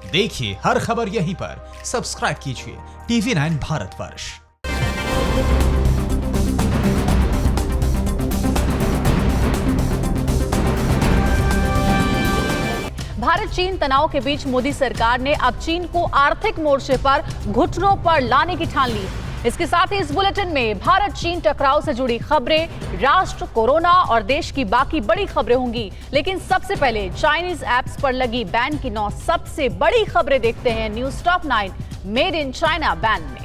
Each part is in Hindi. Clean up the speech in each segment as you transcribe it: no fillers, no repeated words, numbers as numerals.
देखिए हर खबर यहीं पर, सब्सक्राइब कीजिए TV9 भारतवर्ष। भारत चीन तनाव के बीच मोदी सरकार ने अब चीन को आर्थिक मोर्चे पर घुटनों पर लाने की ठान ली। इसके साथ ही इस बुलेटिन में भारत चीन टकराव से जुड़ी खबरें, राष्ट्र, कोरोना और देश की बाकी बड़ी खबरें होंगी। लेकिन सबसे पहले चाइनीज ऐप्स पर लगी बैन की 9 सबसे बड़ी खबरें देखते हैं news top 9 made in China ban में।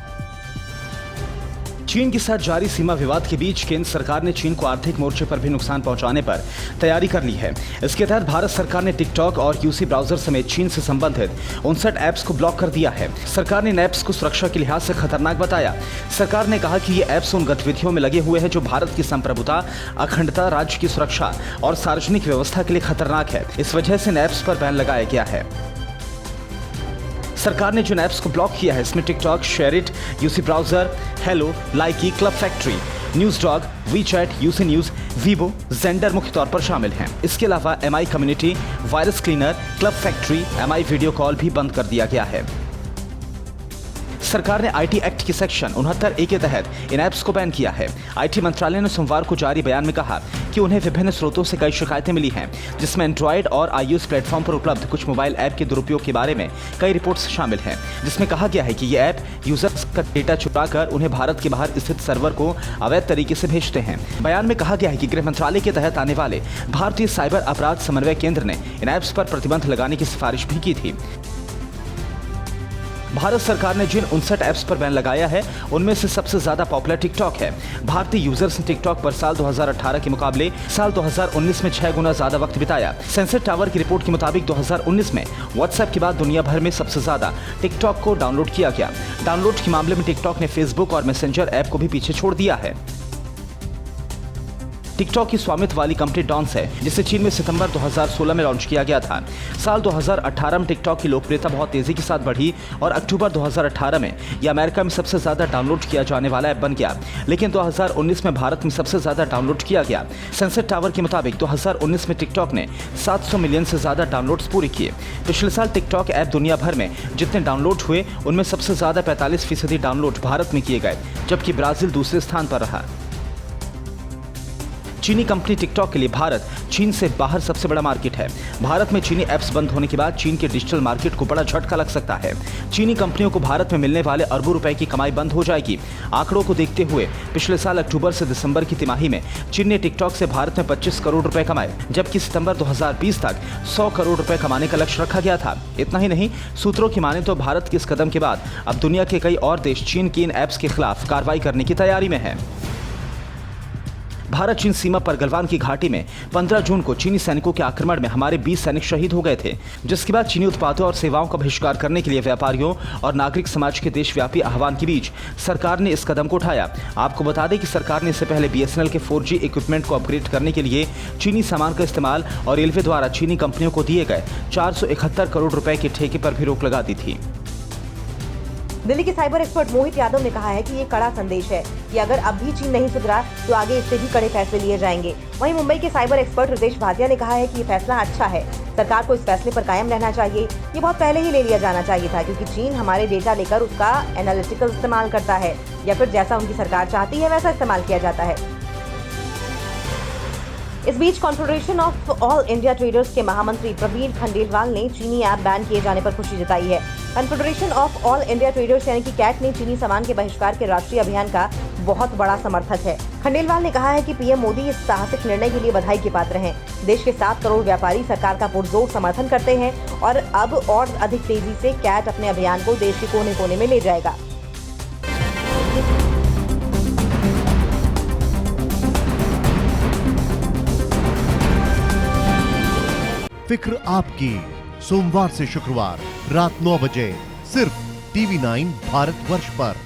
चीन के साथ जारी सीमा विवाद के बीच केंद्र सरकार ने चीन को आर्थिक मोर्चे पर भी नुकसान पहुंचाने पर तैयारी कर ली है। इसके तहत भारत सरकार ने टिकटॉक और यूसी ब्राउजर समेत चीन से संबंधित 59 ऐप्स को ब्लॉक कर दिया है। सरकार ने इन ऐप्स को सुरक्षा के लिहाज से खतरनाक बताया। सरकार ने कहा कि ये ऐप्स उन गतिविधियों में लगे हुए हैं जो भारत की संप्रभुता, अखंडता, राज्य की सुरक्षा और सार्वजनिक व्यवस्था के लिए खतरनाक है। इस वजह से इन ऐप्स पर बैन लगाया गया है। सरकार ने जिन ऐप्स को ब्लॉक किया है इसमें TikTok, SHAREit, UC browser, Helo, Likee, Club Factory, News Dog, WeChat, UC News, Weibo, Xender मुख्य तौर पर शामिल हैं। इसके अलावा Mi Community, virus cleaner, Club Factory, Mi video call भी बंद कर दिया गया है। सरकार ने आईटी एक्ट के सेक्शन 69A के तहत इन ऐप्स को बैन किया है। आईटी मंत्रालय ने सोमवार को जारी बयान में कहा कि उन्हें विभिन्न स्रोतों से कई शिकायतें मिली हैं, जिसमें एंड्रॉयड और आईओएस प्लेटफॉर्म पर उपलब्ध कुछ मोबाइल ऐप के दुरुपयोग के बारे में कई रिपोर्ट्स शामिल हैं, जिसमें कहा गया है कि ये ऐप यूजर्स का डेटा छुपाकर उन्हें भारत के बाहर स्थित सर्वर को अवैध तरीके से भेजते हैं। बयान में कहा गया है कि गृह मंत्रालय के तहत आने वाले भारतीय साइबर अपराध समन्वय केंद्र ने इन ऐप्स पर प्रतिबंध लगाने की सिफारिश भी की थी। भारत सरकार ने जिन 59 ऐप्स पर बैन लगाया है उनमें से सबसे ज्यादा पॉपुलर टिकटॉक है। भारतीय यूजर्स ने टिकटॉक पर साल 2018 के मुकाबले साल 2019 में 6 गुना ज्यादा वक्त बिताया। सेंसर टावर की रिपोर्ट के मुताबिक 2019 में व्हाट्सएप के बाद दुनिया भर में सबसे ज्यादा टिकटॉक को डाउनलोड किया गया। डाउनलोड के मामले में टिकटॉक ने फेसबुक और मैसेंजर ऐप को भी पीछे छोड़ दिया है। टिकटॉक की स्वामित्व वाली कंपनी डॉन्स है, जिसे चीन में सितंबर 2016 में लॉन्च किया गया था। साल 2018 में टिकटॉक की लोकप्रियता बहुत तेजी के साथ बढ़ी और अक्टूबर 2018 में यह अमेरिका में सबसे ज्यादा डाउनलोड किया जाने वाला ऐप बन गया। लेकिन 2019 में भारत में सबसे ज्यादा डाउनलोड किया गया। सेंसर टावर के मुताबिक 2019 में टिकटॉक ने 700 मिलियन से ज्यादा डाउनलोड्स पूरे किए। पिछले साल टिकटॉक ऐप दुनिया भर में जितने डाउनलोड हुए उनमें सबसे ज्यादा 45% डाउनलोड भारत में किए गए, जबकि ब्राजील दूसरे स्थान पर रहा। चीनी कंपनी टिकटॉक के लिए भारत चीन से बाहर सबसे बड़ा मार्केट है। भारत में चीनी ऐप्स बंद होने के बाद चीन के डिजिटल मार्केट को बड़ा झटका लग सकता है। चीनी कंपनियों को भारत में मिलने वाले अरबों रुपए की कमाई बंद हो जाएगी। आंकड़ों को देखते हुए पिछले साल अक्टूबर से दिसंबर की तिमाही में चीन ने टिकटॉक से भारत में 25 करोड़ रुपए कमाए, जबकि सितंबर 2020 तक 100 करोड़ रुपए कमाने का लक्ष्य रखा गया था। इतना ही नहीं, सूत्रों की माने तो भारत के इस कदम के बाद अब दुनिया के कई और देश चीन की इन ऐप्स के खिलाफ कार्रवाई करने की तैयारी में है। भारत चीन सीमा पर गलवान की घाटी में 15 जून को चीनी सैनिकों के आक्रमण में हमारे 20 सैनिक शहीद हो गए थे, जिसके बाद चीनी उत्पादों और सेवाओं का बहिष्कार करने के लिए व्यापारियों और नागरिक समाज के देशव्यापी आह्वान के बीच सरकार ने इस कदम को उठाया। आपको बता दें कि सरकार ने इससे पहले BSNL के 4G इक्विपमेंट को अपग्रेड करने के लिए चीनी सामान का इस्तेमाल और रेलवे द्वारा चीनी कंपनियों को दिए गए 471 करोड़ रुपए के ठेके पर भी रोक लगा दी थी। दिल्ली के साइबर एक्सपर्ट मोहित यादव ने कहा है कि ये कड़ा संदेश है कि अगर अब भी चीन नहीं सुधरा तो आगे इससे भी कड़े फैसले लिए जाएंगे। वहीं मुंबई के साइबर एक्सपर्ट रितेश भाटिया ने कहा है कि ये फैसला अच्छा है, सरकार को इस फैसले पर कायम रहना चाहिए। ये बहुत पहले ही ले लिया जाना चाहिए था, क्योंकि चीन हमारे डेटा लेकर उसका एनालिटिकल इस्तेमाल करता है, या फिर जैसा उनकी सरकार चाहती है वैसा इस्तेमाल किया जाता है। इस बीच Confederation of All India Traders के महामंत्री प्रवीण खंडेलवाल ने चीनी ऐप बैन किए जाने पर खुशी जताई है। Confederation of All India traders यानी कि कैट ने चीनी सामान के बहिष्कार के राष्ट्रीय अभियान का बहुत बड़ा समर्थक है। खंडेलवाल ने कहा है कि पीएम मोदी इस साहसिक निर्णय के लिए बधाई के पात्र हैं। देश के 7 करोड़ व्यापारी सरकार का पुरजोर समर्थन करते हैं और अब और अधिक तेजी से कैट अपने अभियान को देश के कोने कोने में ले जाएगा। फिक्र आपकी, सोमवार से शुक्रवार रात 9 बजे सिर्फ TV9 भारतवर्ष पर।